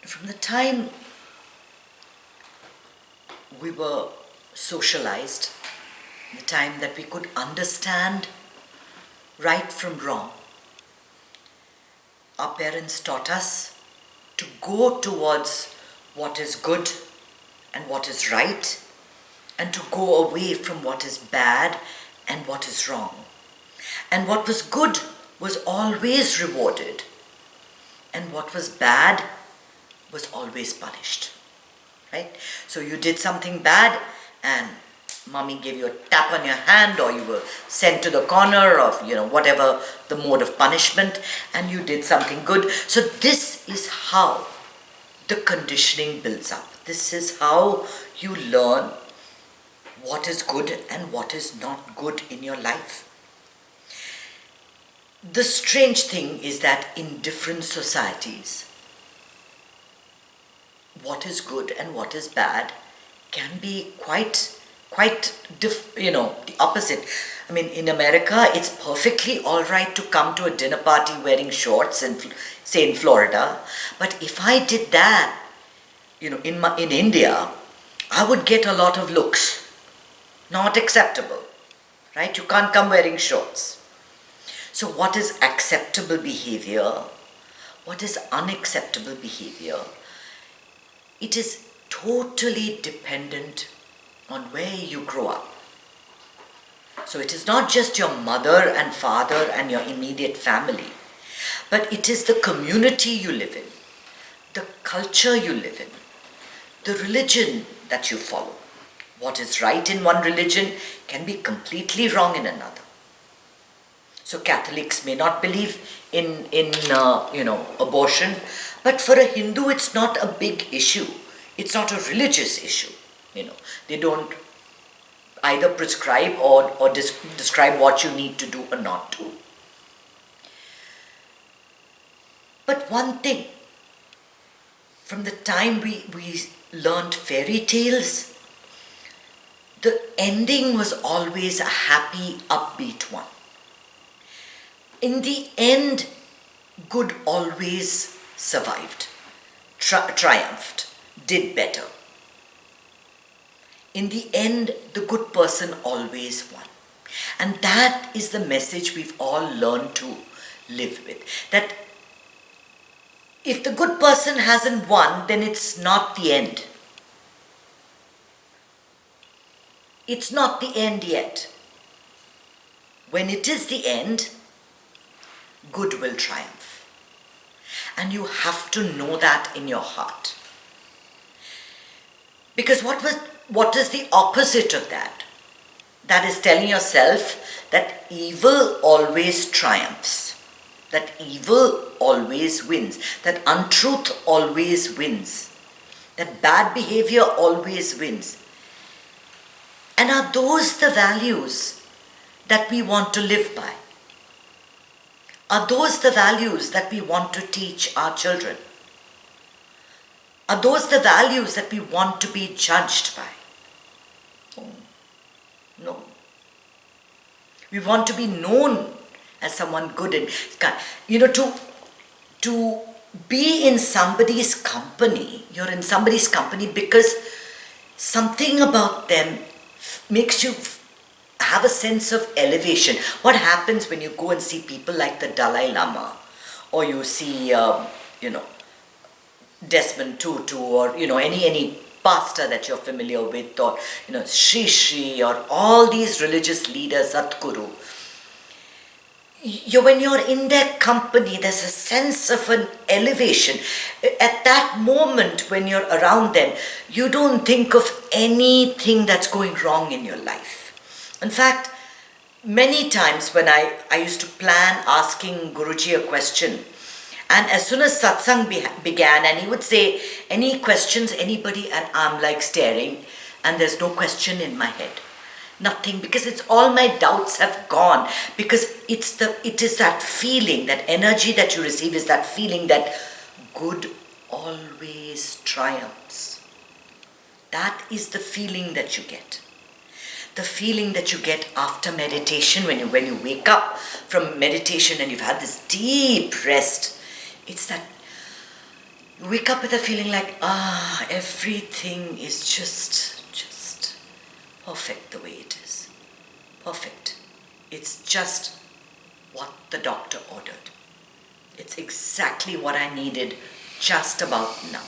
From the time we were socialized, the time that we could understand right from wrong, our parents taught us to go towards what is good and what is right, and to go away from what is bad and what is wrong. And what was good was always rewarded, and what was bad was always punished. Right? So you did something bad and mommy gave you a tap on your hand, or you were sent to the corner of, whatever the mode of punishment, and you did something good. So this is how the conditioning builds up. This is how you learn what is good and what is not good in your life. The strange thing is that in different societies, what is good and what is bad can be quite the opposite. I mean, in America, it's perfectly all right to come to a dinner party wearing shorts, say in Florida. But if I did that, in India, I would get a lot of looks. Not acceptable, right? You can't come wearing shorts. So what is acceptable behavior? What is unacceptable behavior? It is totally dependent on where you grow up. So it is not just your mother and father and your immediate family, but it is the community you live in, the culture you live in, the religion that you follow. What is right in one religion can be completely wrong in another. So Catholics may not believe in abortion, but for a Hindu it's not a big issue. It's not a religious issue. They don't either prescribe or describe what you need to do or not do. But one thing, from the time we learned fairy tales, the ending was always a happy, upbeat one. In the end, good always survived, triumphed, did better. In the end, the good person always won. And that is the message we've all learned to live with. That if the good person hasn't won, then it's not the end. It's not the end yet. When it is the end, good will triumph. And you have to know that in your heart. Because what is the opposite of that? That is telling yourself that evil always triumphs, that evil always wins, that untruth always wins, that bad behavior always wins. And are those the values that we want to live by? Are those the values that we want to teach our children? Are those the values that we want to be judged by? Oh, no. We want to be known as someone good and kind. To be in somebody's company, you're in somebody's company because something about them makes you have a sense of elevation. What happens when you go and see people like the Dalai Lama, or you see, Desmond Tutu, or any pastor that you're familiar with, or Sri Sri, or all these religious leaders, Sadhguru. When you're in their company, there's a sense of an elevation. At that moment when you're around them, you don't think of anything that's going wrong in your life. In fact, many times when I used to plan asking Guruji a question, and as soon as satsang began, and he would say, any questions, anybody, and I'm like staring, and there's no question in my head. Nothing, because it's all my doubts have gone, because it is that feeling, that energy that you receive is that feeling that good always triumphs. That is the feeling that you get. The feeling that you get after meditation, when you wake up from meditation and you've had this deep rest. It's that You wake up with a feeling like, everything is just perfect the way it is. Perfect. It's just what the doctor ordered. It's exactly what I needed just about now.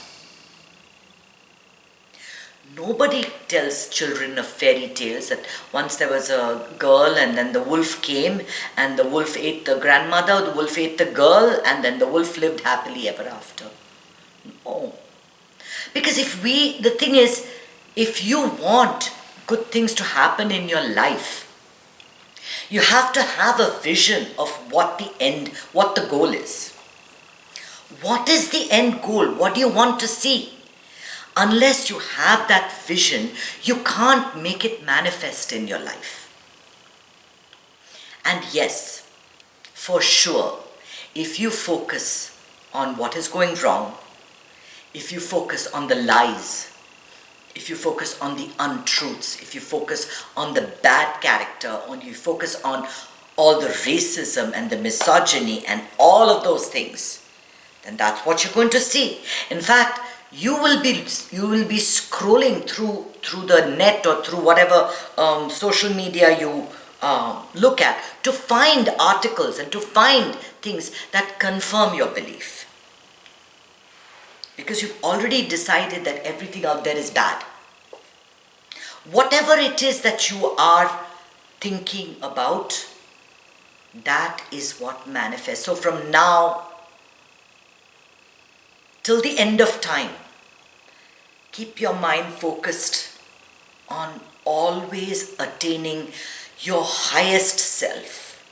Nobody tells children of fairy tales that once there was a girl and then the wolf came and the wolf ate the grandmother, the wolf ate the girl, and then the wolf lived happily ever after. No. Because the thing is, if you want good things to happen in your life, you have to have a vision of what the goal is. What is the end goal? What do you want to see? Unless you have that vision, you can't make it manifest in your life. And yes, for sure, if you focus on what is going wrong, if you focus on the lies, if you focus on the untruths, if you focus on the bad character, or you focus on all the racism and the misogyny and all of those things, then that's what you're going to see. In fact, you will be scrolling through the net or through whatever social media you look at to find articles and to find things that confirm your belief. Because you've already decided that everything out there is bad. Whatever it is that you are thinking about, that is what manifests. So from now till the end of time, keep your mind focused on always attaining your highest self.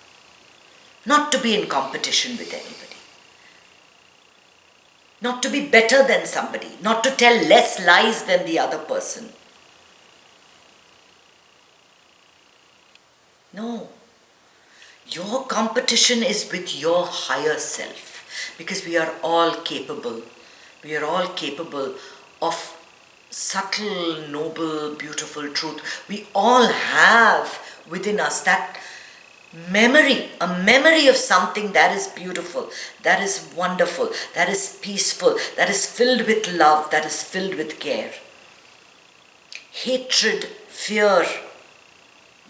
Not to be in competition with anybody. Not to be better than somebody. Not to tell less lies than the other person. No. Your competition is with your higher self. Because we are all capable. We are all capable of subtle, noble, beautiful truth. We all have within us that memory, a memory of something that is beautiful, that is wonderful, that is peaceful, that is filled with love, that is filled with care. Hatred, fear,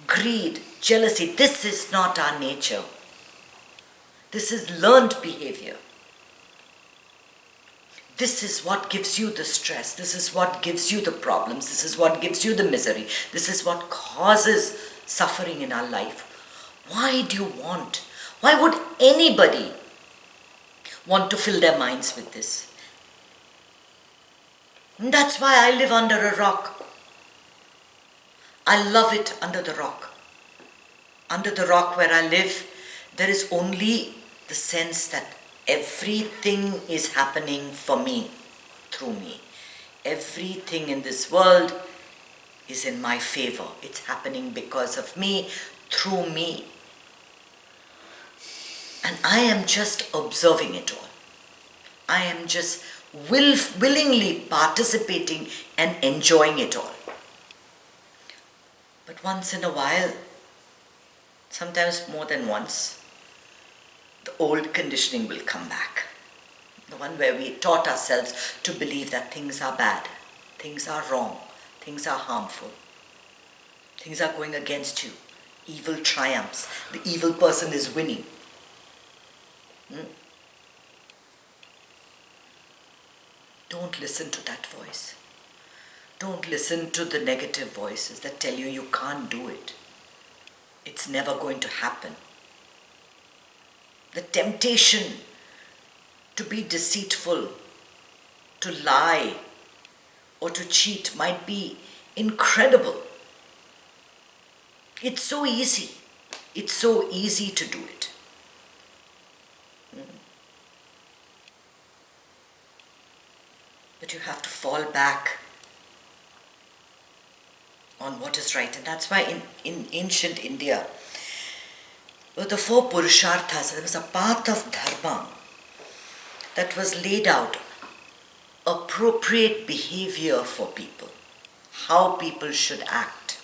greed, jealousy, this is not our nature. This is learned behavior. This is what gives you the stress. This is what gives you the problems. This is what gives you the misery. This is what causes suffering in our life. Why do you want? Why would anybody want to fill their minds with this? And that's why I live under a rock. I love it under the rock. Under the rock where I live, there is only the sense that everything is happening for me, through me. Everything in this world is in my favor. It's happening because of me, through me. And I am just observing it all. I am just willingly participating and enjoying it all. But once in a while, sometimes more than once, the old conditioning will come back. The one where we taught ourselves to believe that things are bad, things are wrong, things are harmful, things are going against you, evil triumphs, the evil person is winning. Don't listen to that voice. Don't listen to the negative voices that tell you you can't do it. It's never going to happen. The temptation to be deceitful, to lie, or to cheat might be incredible. It's so easy. It's so easy to do it. But you have to fall back on what is right. And that's why in ancient India, with the 4 Purusharthas, there was a path of dharma that was laid out, appropriate behavior for people, how people should act,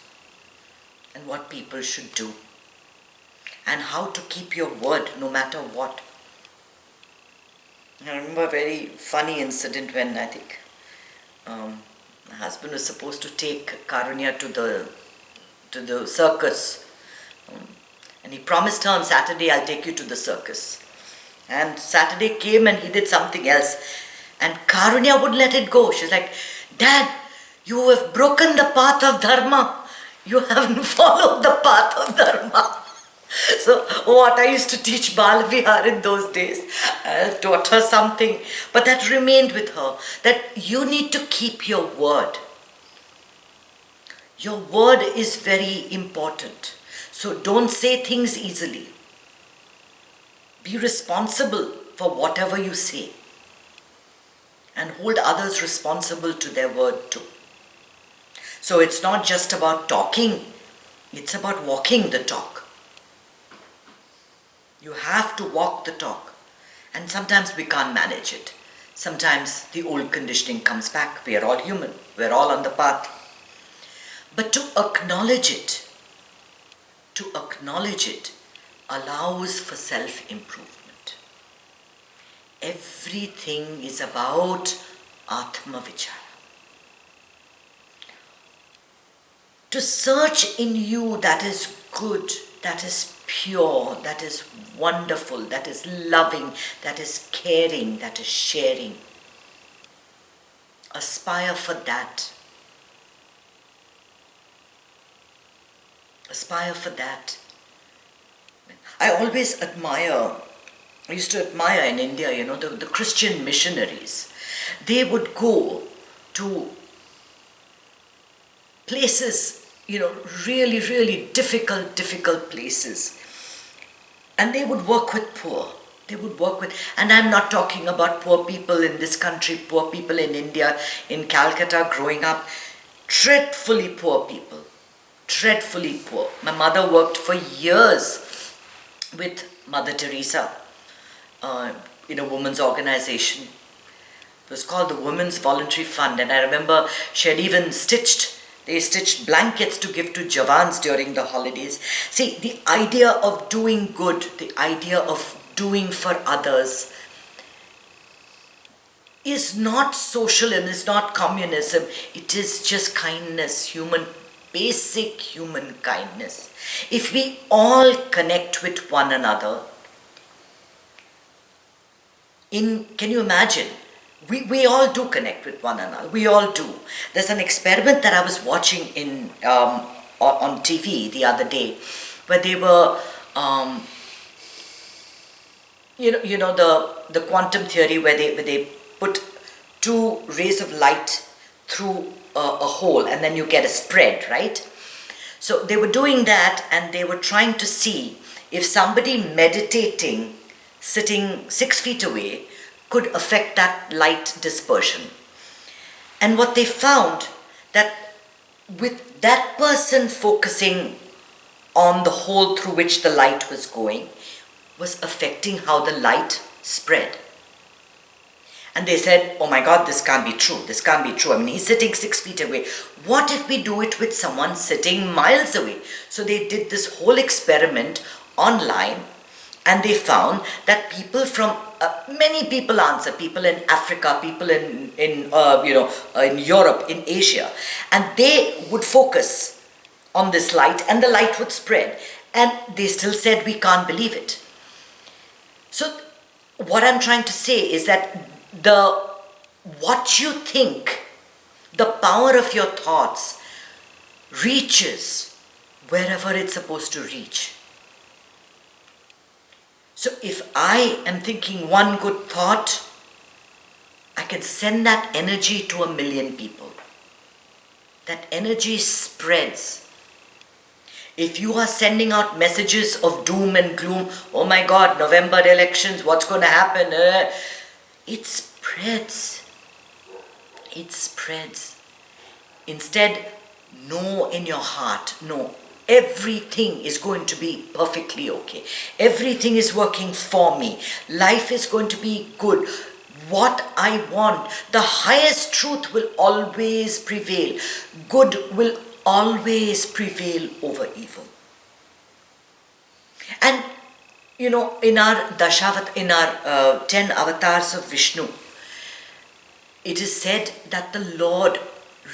and what people should do, and how to keep your word no matter what. I remember a very funny incident when I think my husband was supposed to take Karunya to the circus, and he promised her on Saturday, "I'll take you to the circus." And Saturday came and he did something else, and Karunya wouldn't let it go. She's like, "Dad, you have broken the path of dharma. You haven't followed the path of dharma." So what I used to teach Balavihar in those days, I taught her something, but that remained with her, that you need to keep your word. Your word is very important. So don't say things easily. Be responsible for whatever you say, and hold others responsible to their word too. So it's not just about talking, it's about walking the talk. You have to walk the talk. And sometimes we can't manage it. Sometimes the old conditioning comes back. We are all human. We're all on the path. But to acknowledge it allows for self-improvement. Everything is about Atma Vichara. To search in you that is good, that is pure, that is wonderful, that is loving, that is caring, that is sharing. Aspire for that. Aspire for that. I used to admire in India, the Christian missionaries. They would go to places, really, really difficult places. And they would work with poor. And I'm not talking about poor people in this country, poor people in India, in Calcutta growing up. Dreadfully poor people. Dreadfully poor. My mother worked for years with Mother Teresa in a women's organization. It was called the Women's Voluntary Fund. And I remember she had even they stitched blankets to give to Javans during the holidays. See, the idea of doing good, the idea of doing for others is not socialism, is not communism. It is just kindness, basic human kindness. If we all connect with one another, can you imagine? We all do connect with one another. We all do. There's an experiment that I was watching on TV the other day, where they were, the quantum theory, where they put two rays of light through a hole, and then you get a spread, right? So they were doing that, and they were trying to see if somebody meditating, sitting 6 feet away, could affect that light dispersion. And what they found, that with that person focusing on the hole through which the light was going, was affecting how the light spread. And they said, "Oh my God, this can't be true. This can't be true. I mean, he's sitting 6 feet away. What if we do it with someone sitting miles away?" So they did this whole experiment online, and they found that people from many people answer, people in Africa, people in Europe, in Asia, and they would focus on this light, and the light would spread, and they still said, "We can't believe it." So what I'm trying to say is that what you think, the power of your thoughts, reaches wherever it's supposed to reach. So if I am thinking one good thought, I can send that energy to 1 million people. That energy spreads. If you are sending out messages of doom and gloom, "Oh my God, November elections, what's going to happen?" It spreads. It spreads. Instead, know in your heart, no, everything is going to be perfectly okay. Everything is working for me. Life is going to be good. What I want, the highest truth will always prevail. Good will always prevail over evil. And In our in our 10 avatars of Vishnu, it is said that the Lord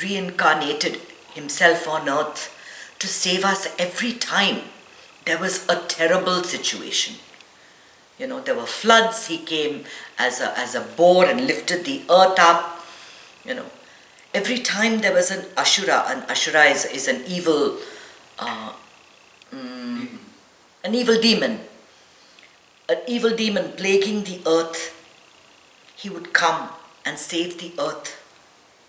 reincarnated himself on earth to save us every time there was a terrible situation. There were floods. He came as a boar and lifted the earth up. You know, every time there was an Ashura is uh, an evil demon plaguing the earth. He would come and save the earth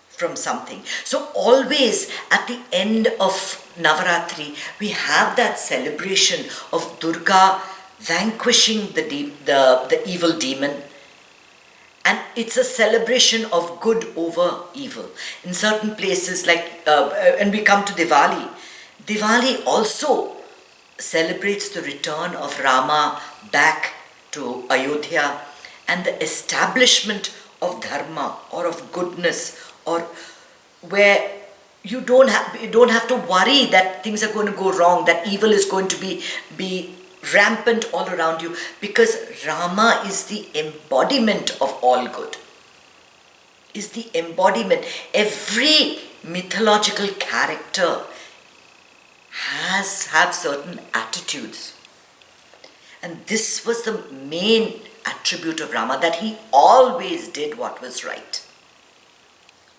from something. So always at the end of Navaratri, we have that celebration of Durga vanquishing the evil demon. And it's a celebration of good over evil. In certain places, and we come to Diwali, Diwali also celebrates the return of Rama back to Ayodhya and the establishment of dharma or of goodness, or where you don't have to worry that things are going to go wrong, that evil is going to be rampant all around you, because Rama is the embodiment of all good. Is the embodiment. Every mythological character have certain attitudes. And this was the main attribute of Rama, that he always did what was right.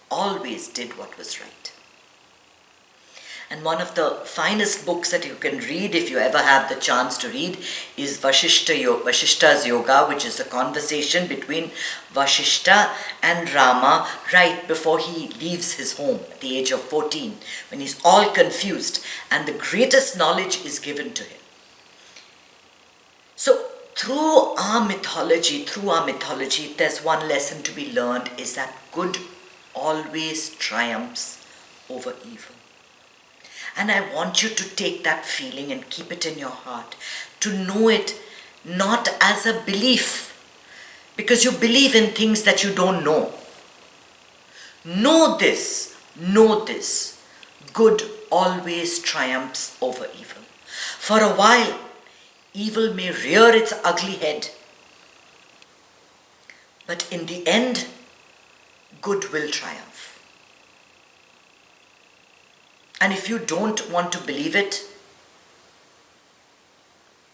Always did what was right. And one of the finest books that you can read, if you ever have the chance to read, is Vashishta's Yoga, which is a conversation between Vashishta and Rama right before he leaves his home at the age of 14, when he's all confused and the greatest knowledge is given to him. So through our mythology, if there's one lesson to be learned, is that good always triumphs over evil. And I want you to take that feeling and keep it in your heart, to know it not as a belief, because you believe in things that you don't know. Know this, good always triumphs over evil. For a while, evil may rear its ugly head, but in the end, good will triumph. And if you don't want to believe it,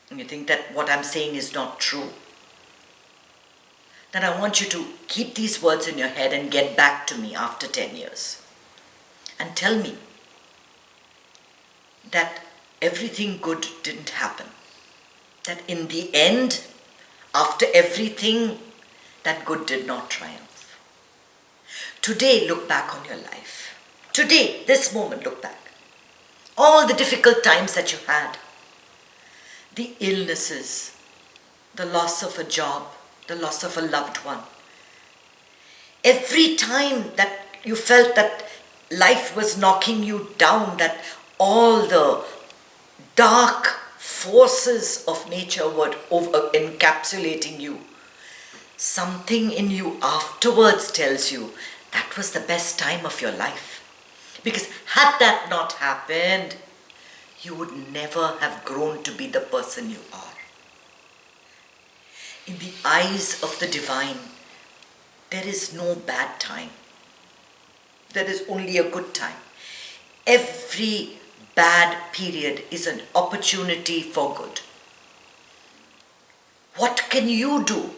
and you think that what I'm saying is not true, then I want you to keep these words in your head and get back to me after 10 years and tell me that everything good didn't happen. That in the end, after everything, that good did not triumph. Today, look back on your life. Today, this moment, look back. All the difficult times that you had, the illnesses, the loss of a job, the loss of a loved one. Every time that you felt that life was knocking you down, that all the dark forces of nature were encapsulating you, something in you afterwards tells you that was the best time of your life. Because had that not happened, you would never have grown to be the person you are. In the eyes of the divine, there is no bad time. There is only a good time. Every bad period is an opportunity for good. What can you do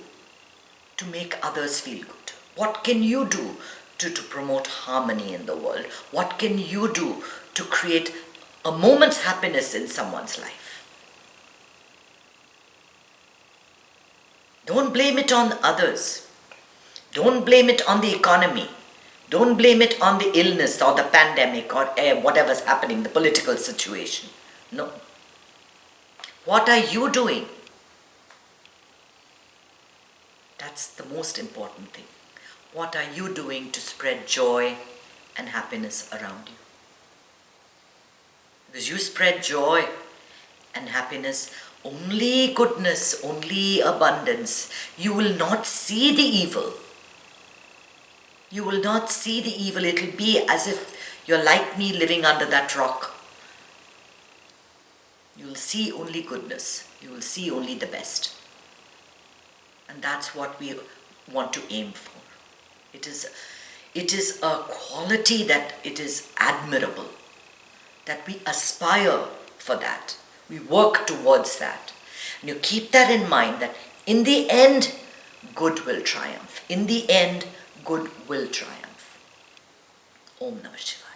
to make others feel good? What can you do to promote harmony in the world? What can you do to create a moment's happiness in someone's life? Don't blame it on others. Don't blame it on the economy. Don't blame it on the illness or the pandemic or whatever's happening, the political situation. No. What are you doing? That's the most important thing. What are you doing to spread joy and happiness around you? Because you spread joy and happiness, only goodness, only abundance. You will not see the evil. You will not see the evil. It will be as if you're like me living under that rock. You will see only goodness. You will see only the best. And that's what we want to aim for. It is a quality that it is admirable, that we aspire for that. We work towards that. And you keep that in mind, that in the end, good will triumph. In the end, good will triumph. Om Namah Shivaya.